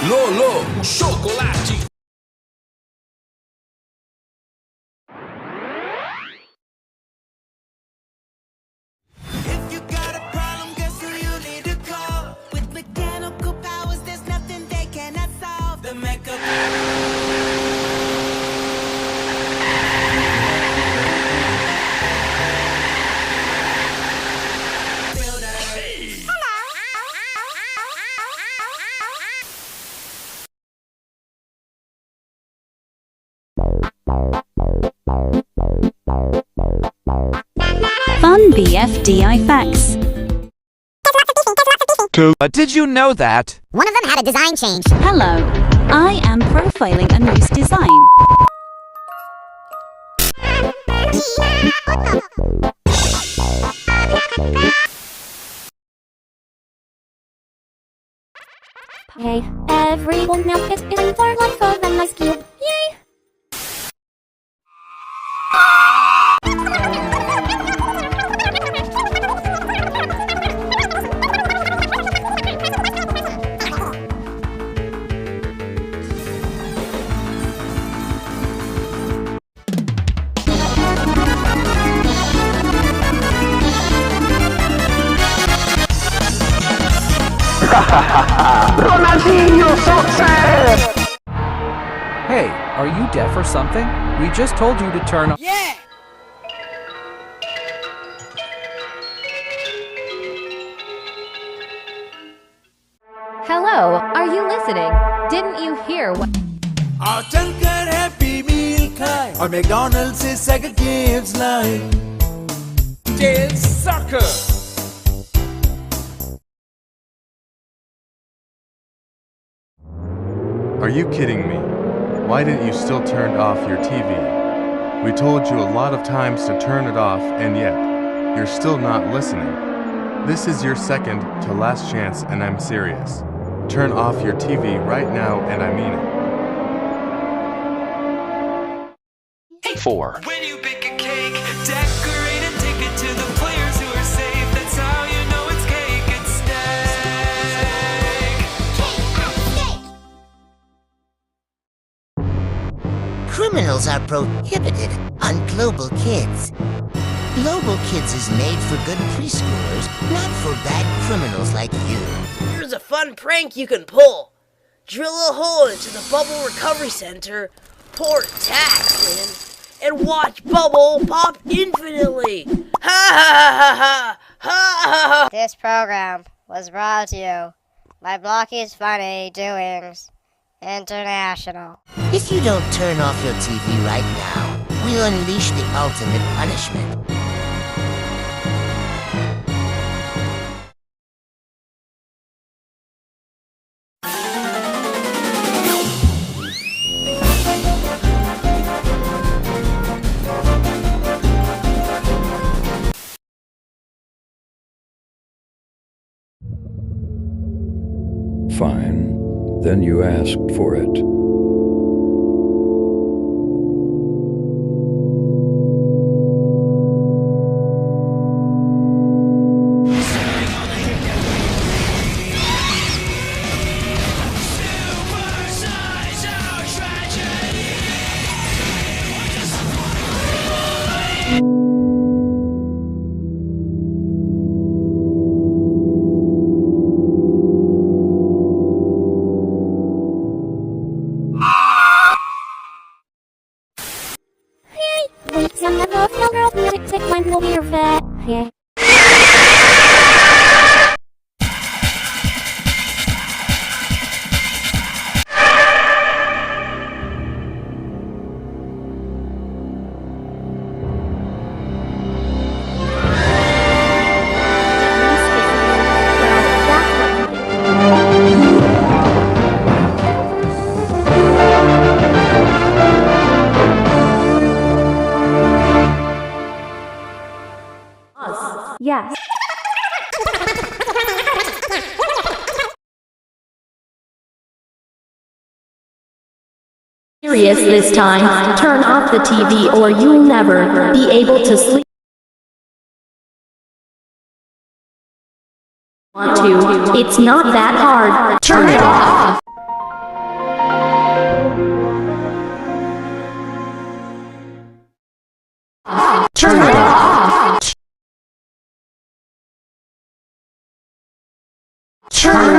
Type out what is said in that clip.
Lolo, o chocolate. If you got a problem, guess who you need to call? With mechanical powers, there's nothing they cannot solve. The makeup. Fun BFDI facts. Did you know that? One of them had a design change. Hello, I am profiling a news design. Hey, everyone now it's in for life of a nice cube. Yay! Hey, are you deaf or something? We just told you to turn on. Yeah! Hello, are you listening? Didn't you hear what? और चलकर happy मील खाए और McDonald से second gifts लाए Dance sucker. Are you kidding me? Why didn't you still turn off your TV? We told you a lot of times to turn it off, and yet, you're still not listening. This is your second to last chance, and I'm serious. Turn off your TV right now, and I mean it. 4. When you bake a cake, decorate and take it to the players who are safe. That's how you know it's cake and steak. Criminals are prohibited on Global Kids. Global Kids is made for good preschoolers, not for bad criminals like you. Here's a fun prank you can pull. Drill a hole into the Bubble Recovery Center, pour tax in, and watch Bubble pop infinitely. Ha ha ha ha ha ha. This program was brought to you by Blocky's Funny Doings International. If you don't turn off your TV right now, we'll unleash the ultimate punishment. Fine. Then you asked for it. Yeah. Us. Serious this time. Turn off the TV or you'll never be able to sleep. Want to? It's not that hard. Turn it off. Turn it off. Turn